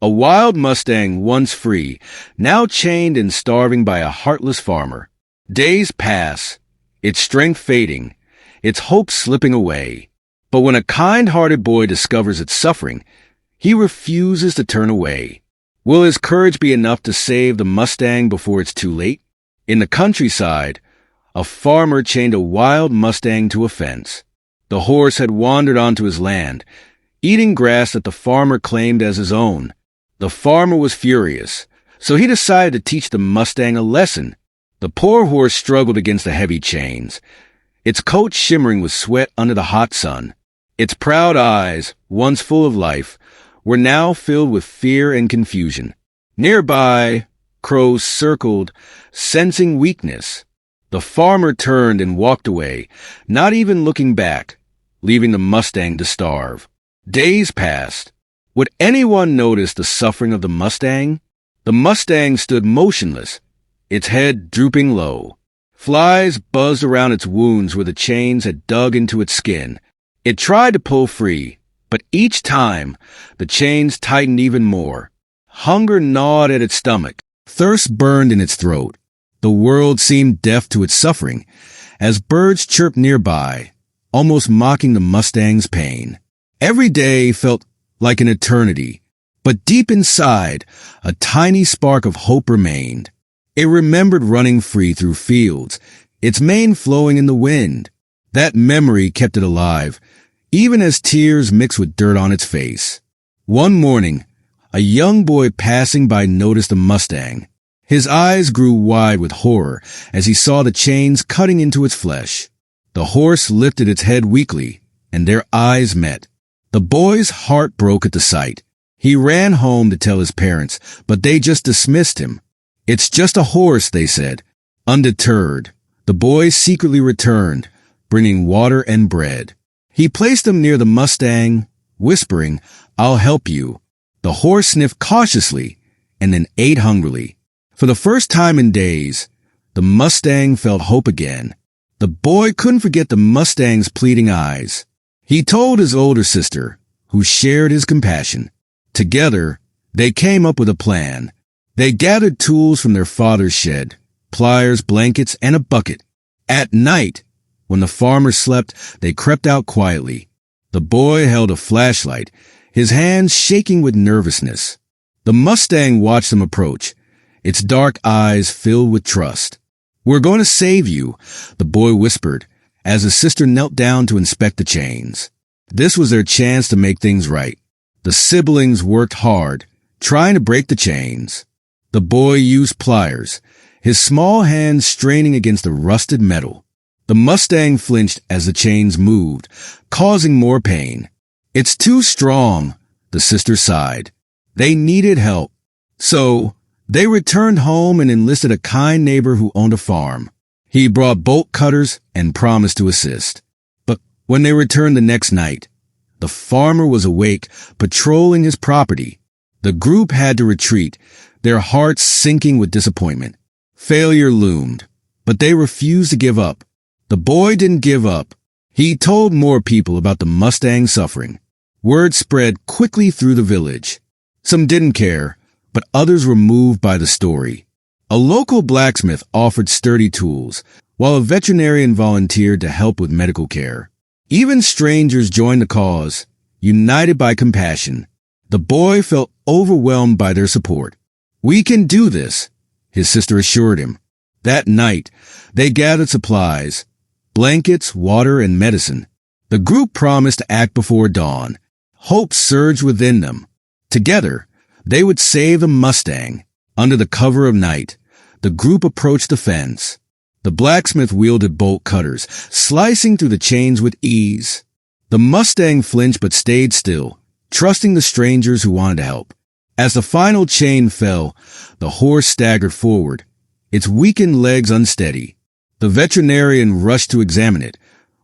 A wild Mustang, once free, now chained and starving by a heartless farmer. Days pass, its strength fading, its hope slipping away. But when a kind-hearted boy discovers its suffering, he refuses to turn away. Will his courage be enough to save the Mustang before it's too late? In the countryside, a farmer chained a wild Mustang to a fence. The horse had wandered onto his land, eating grass that the farmer claimed as his own. The farmer was furious, so he decided to teach the Mustang a lesson. The poor horse struggled against the heavy chains, its coat shimmering with sweat under the hot sun. Its proud eyes, once full of life, were now filled with fear and confusion. Nearby, crows circled, sensing weakness. The farmer turned and walked away, not even looking back, leaving the Mustang to starve. Days passed. Would anyone notice the suffering of the Mustang? The Mustang stood motionless, its head drooping low. Flies buzzed around its wounds where the chains had dug into its skin. It tried to pull free, but each time, the chains tightened even more. Hunger gnawed at its stomach. Thirst burned in its throat. The world seemed deaf to its suffering, as birds chirped nearby, almost mocking the Mustang's pain. Every day felt like an eternity, but deep inside, a tiny spark of hope remained. It remembered running free through fields, its mane flowing in the wind. That memory kept it alive, even as tears mixed with dirt on its face. One morning, a young boy passing by noticed the Mustang. His eyes grew wide with horror as he saw the chains cutting into its flesh. The horse lifted its head weakly, and their eyes met. The boy's heart broke at the sight. He ran home to tell his parents, but they just dismissed him. "It's just a horse," they said. Undeterred, the boy secretly returned, bringing water and bread. He placed them near the Mustang, whispering, "I'll help you." The horse sniffed cautiously and then ate hungrily. For the first time in days, the Mustang felt hope again. The boy couldn't forget the Mustang's pleading eyes. He told his older sister, who shared his compassion. Together, they came up with a plan. They gathered tools from their father's shed, pliers, blankets, and a bucket. At night, when the farmer slept, they crept out quietly. The boy held a flashlight, his hands shaking with nervousness. The Mustang watched them approach, its dark eyes filled with trust. "We're going to save you," the boy whispered, as his sister knelt down to inspect the chains. This was their chance to make things right. The siblings worked hard, trying to break the chains. The boy used pliers, his small hands straining against the rusted metal. The Mustang flinched as the chains moved, causing more pain. "It's too strong," the sister sighed. They needed help. So, they returned home and enlisted a kind neighbor who owned a farm. He brought bolt cutters and promised to assist. But when they returned the next night, the farmer was awake, patrolling his property. The group had to retreat, their hearts sinking with disappointment. Failure loomed, but they refused to give up. The boy didn't give up. He told more people about the Mustang suffering. Word spread quickly through the village. Some didn't care, but others were moved by the story. A local blacksmith offered sturdy tools, while a veterinarian volunteered to help with medical care. Even strangers joined the cause, united by compassion. The boy felt overwhelmed by their support. "We can do this," his sister assured him. That night, they gathered supplies, blankets, water, and medicine. The group promised to act before dawn. Hope surged within them. Together, they would save the Mustang. Under the cover of night, the group approached the fence. The blacksmith wielded bolt cutters, slicing through the chains with ease. The Mustang flinched but stayed still, trusting the strangers who wanted to help. As the final chain fell, the horse staggered forward, its weakened legs unsteady. The veterinarian rushed to examine it,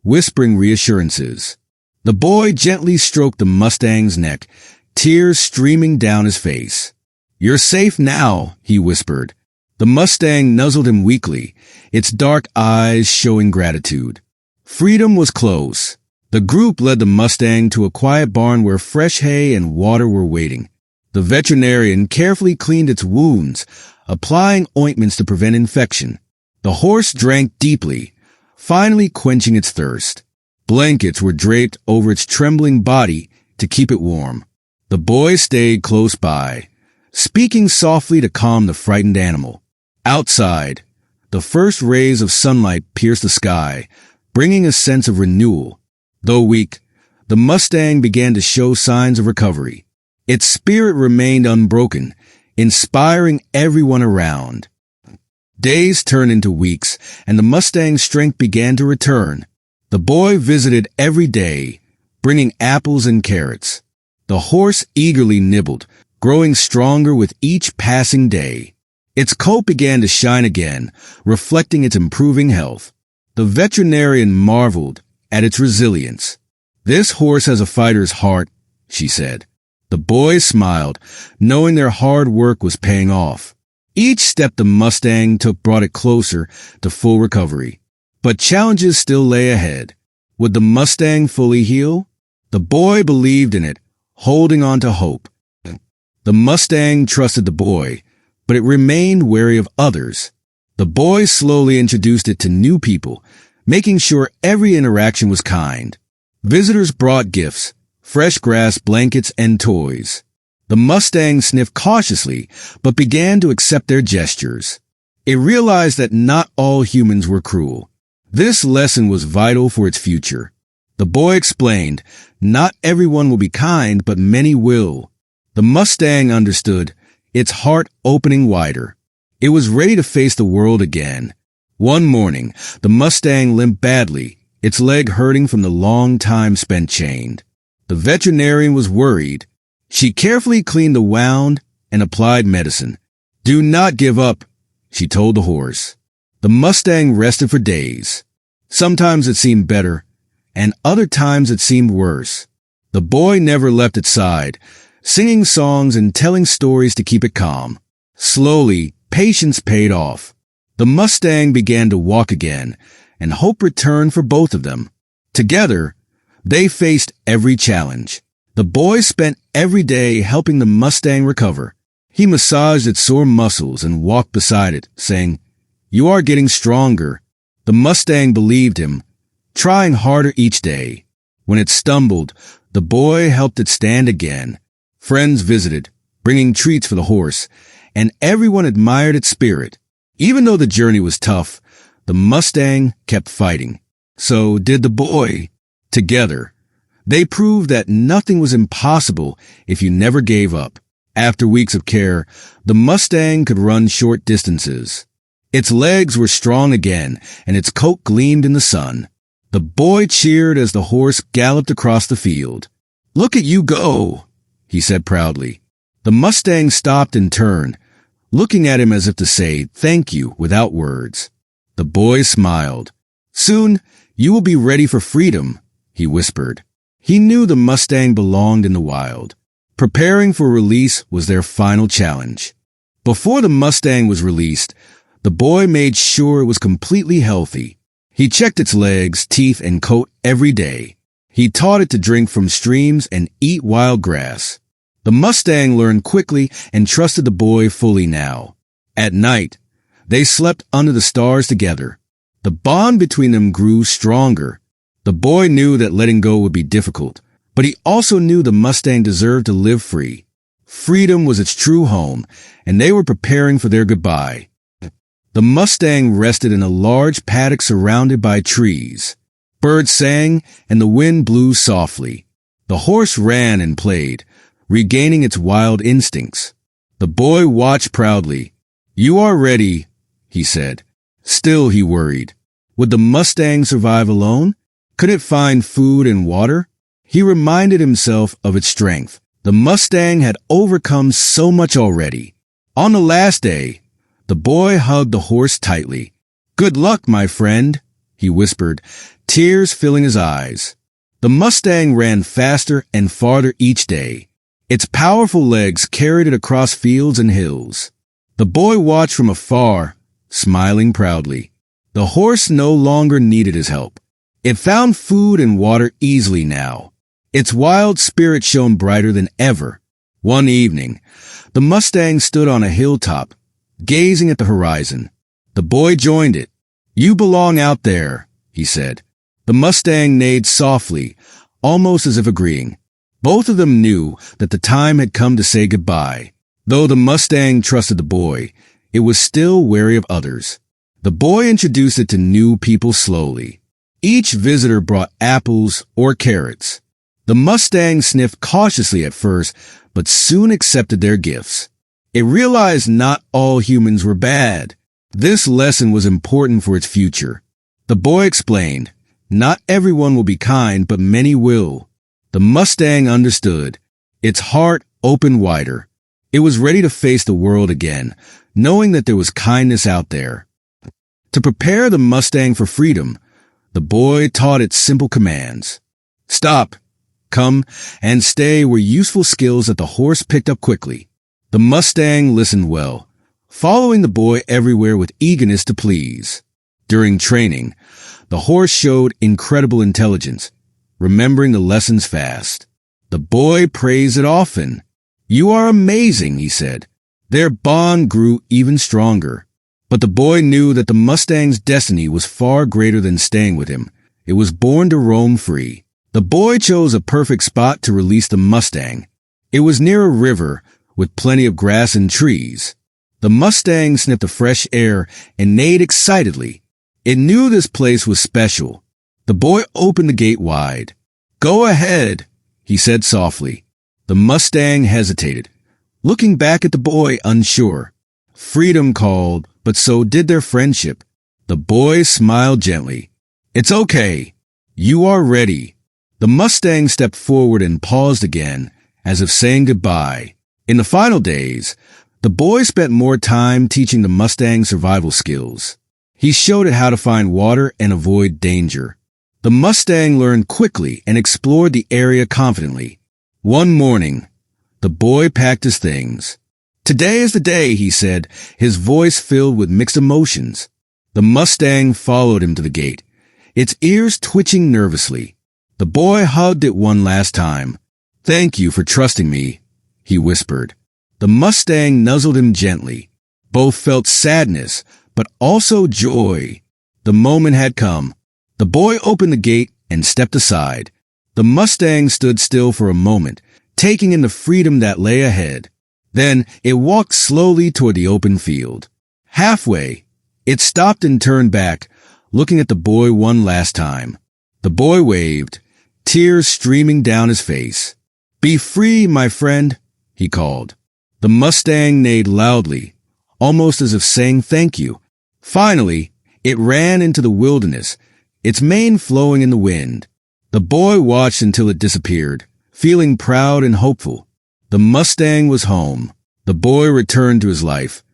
whispering reassurances. The boy gently stroked the Mustang's neck, tears streaming down his face. "You're safe now," he whispered. The Mustang nuzzled him weakly, its dark eyes showing gratitude. Freedom was close. The group led the Mustang to a quiet barn where fresh hay and water were waiting. The veterinarian carefully cleaned its wounds, applying ointments to prevent infection. The horse drank deeply, finally quenching its thirst. Blankets were draped over its trembling body to keep it warm. The boy stayed close by, speaking softly to calm the frightened animal. Outside, the first rays of sunlight pierced the sky, bringing a sense of renewal. Though weak, the Mustang began to show signs of recovery. Its spirit remained unbroken, inspiring everyone around. Days turned into weeks, and the Mustang's strength began to return. The boy visited every day, bringing apples and carrots. The horse eagerly nibbled, growing stronger with each passing day. Its coat began to shine again, reflecting its improving health. The veterinarian marveled at its resilience. "This horse has a fighter's heart," she said. The boys smiled, knowing their hard work was paying off. Each step the Mustang took brought it closer to full recovery. But challenges still lay ahead. Would the Mustang fully heal? The boy believed in it, holding on to hope. The Mustang trusted the boy, but it remained wary of others. The boy slowly introduced it to new people, making sure every interaction was kind. Visitors brought gifts, fresh grass, blankets, and toys. The Mustang sniffed cautiously, but began to accept their gestures. It realized that not all humans were cruel. This lesson was vital for its future. The boy explained, "Not everyone will be kind, but many will." The Mustang understood, its heart opening wider. It was ready to face the world again. One morning, the Mustang limped badly, its leg hurting from the long time spent chained. The veterinarian was worried. She carefully cleaned the wound and applied medicine. "Do not give up," she told the horse. The Mustang rested for days. Sometimes it seemed better, and other times it seemed worse. The boy never left its side, singing songs and telling stories to keep it calm. Slowly, patience paid off. The Mustang began to walk again, and hope returned for both of them. Together, they faced every challenge. The boy spent every day helping the Mustang recover. He massaged its sore muscles and walked beside it, saying, "You are getting stronger." The Mustang believed him, trying harder each day. When it stumbled, the boy helped it stand again. Friends visited, bringing treats for the horse, and everyone admired its spirit. Even though the journey was tough, the Mustang kept fighting. So did the boy. Together, they proved that nothing was impossible if you never gave up. After weeks of care, the Mustang could run short distances. Its legs were strong again, and its coat gleamed in the sun. The boy cheered as the horse galloped across the field. "Look at you go," he said proudly. The Mustang stopped and turned, looking at him as if to say thank you without words. The boy smiled. "Soon, you will be ready for freedom," he whispered. He knew the Mustang belonged in the wild. Preparing for release was their final challenge. Before the Mustang was released, the boy made sure it was completely healthy. He checked its legs, teeth, and coat every day. He taught it to drink from streams and eat wild grass. The Mustang learned quickly and trusted the boy fully now. At night, they slept under the stars together. The bond between them grew stronger. The boy knew that letting go would be difficult, but he also knew the Mustang deserved to live free. Freedom was its true home, and they were preparing for their goodbye. The Mustang rested in a large paddock surrounded by trees. Birds sang, and the wind blew softly. The horse ran and played, regaining its wild instincts. The boy watched proudly. "You are ready," he said. Still he worried. Would the Mustang survive alone? Could it find food and water? He reminded himself of its strength. The Mustang had overcome so much already. On the last day, the boy hugged the horse tightly. "Good luck, my friend," he whispered, tears filling his eyes. The Mustang ran faster and farther each day. Its powerful legs carried it across fields and hills. The boy watched from afar, smiling proudly. The horse no longer needed his help. It found food and water easily now. Its wild spirit shone brighter than ever. One evening, the Mustang stood on a hilltop, gazing at the horizon. The boy joined it. "You belong out there," he said. The Mustang neighed softly, almost as if agreeing. Both of them knew that the time had come to say goodbye. Though the Mustang trusted the boy, it was still wary of others. The boy introduced it to new people slowly. Each visitor brought apples or carrots. The Mustang sniffed cautiously at first, but soon accepted their gifts. It realized not all humans were bad. This lesson was important for its future. The boy explained, "Not everyone will be kind, but many will." The Mustang understood. Its heart opened wider. It was ready to face the world again, knowing that there was kindness out there. To prepare the Mustang for freedom, the boy taught it simple commands. Stop, come, and stay were useful skills that the horse picked up quickly. The Mustang listened well, following the boy everywhere with eagerness to please. During training, the horse showed incredible intelligence, remembering the lessons fast. The boy praised it often. "You are amazing," he said. Their bond grew even stronger. But the boy knew that the Mustang's destiny was far greater than staying with him. It was born to roam free. The boy chose a perfect spot to release the Mustang. It was near a river with plenty of grass and trees. The Mustang sniffed the fresh air and neighed excitedly. It knew this place was special. The boy opened the gate wide. "Go ahead," he said softly. The Mustang hesitated, looking back at the boy unsure. Freedom called, but so did their friendship. The boy smiled gently. "It's okay. You are ready." The Mustang stepped forward and paused again, as if saying goodbye. In the final days, the boy spent more time teaching the Mustang survival skills. He showed it how to find water and avoid danger. The Mustang learned quickly and explored the area confidently. One morning, the boy packed his things. "Today is the day," he said, his voice filled with mixed emotions. The Mustang followed him to the gate, its ears twitching nervously. The boy hugged it one last time. "Thank you for trusting me," he whispered. The Mustang nuzzled him gently. Both felt sadness, but also joy. The moment had come. The boy opened the gate and stepped aside. The Mustang stood still for a moment, taking in the freedom that lay ahead. Then it walked slowly toward the open field. Halfway, it stopped and turned back, looking at the boy one last time. The boy waved, tears streaming down his face. "Be free, my friend," he called. The Mustang neighed loudly, almost as if saying thank you. Finally, it ran into the wilderness, its mane flowing in the wind. The boy watched until it disappeared, feeling proud and hopeful. The Mustang was home. The boy returned to his life,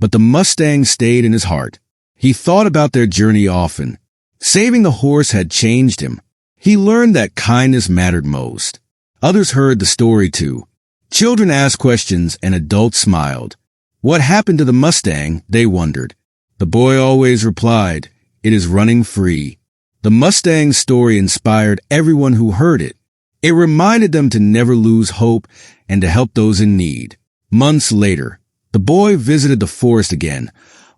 but the Mustang stayed in his heart. He thought about their journey often. Saving the horse had changed him. He learned that kindness mattered most. Others heard the story too. Children asked questions and adults smiled. What happened to the Mustang, they wondered. The boy always replied, "It is running free." The Mustang's story inspired everyone who heard it. It reminded them to never lose hope and to help those in need. Months later, the boy visited the forest again,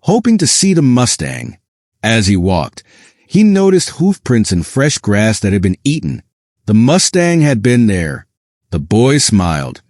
hoping to see the Mustang. As he walked, he noticed hoof prints in fresh grass that had been eaten. The Mustang had been there. The boy smiled,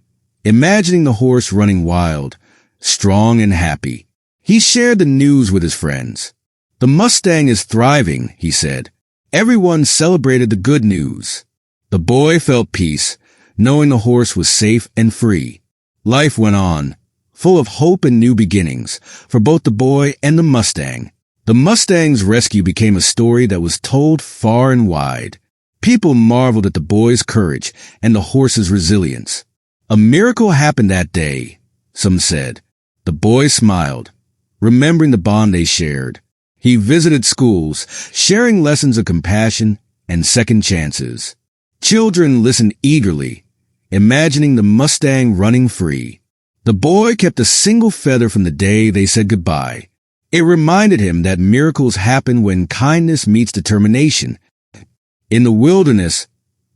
imagining the horse running wild, strong and happy. He shared the news with his friends. "The Mustang is thriving," he said. Everyone celebrated the good news. The boy felt peace, knowing the horse was safe and free. Life went on, full of hope and new beginnings, for both the boy and the Mustang. The Mustang's rescue became a story that was told far and wide. People marveled at the boy's courage and the horse's resilience. A miracle happened that day, some said. The boy smiled, remembering the bond they shared. He visited schools, sharing lessons of compassion and second chances. Children listened eagerly, imagining the Mustang running free. The boy kept a single feather from the day they said goodbye. It reminded him that miracles happen when kindness meets determination. In the wilderness,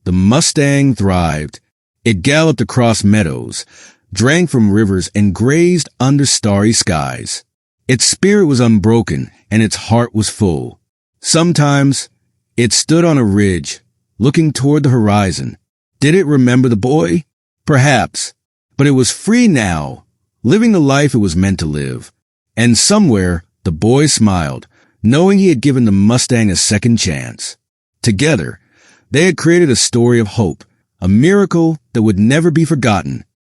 the Mustang thrived. It galloped across meadows, drank from rivers, and grazed under starry skies. Its spirit was unbroken, and its heart was full. Sometimes, it stood on a ridge, looking toward the horizon. Did it remember the boy? Perhaps. But it was free now, living the life it was meant to live. And somewhere, the boy smiled, knowing he had given the Mustang a second chance. Together, they had created a story of hope, a miracle that would never be forgotten.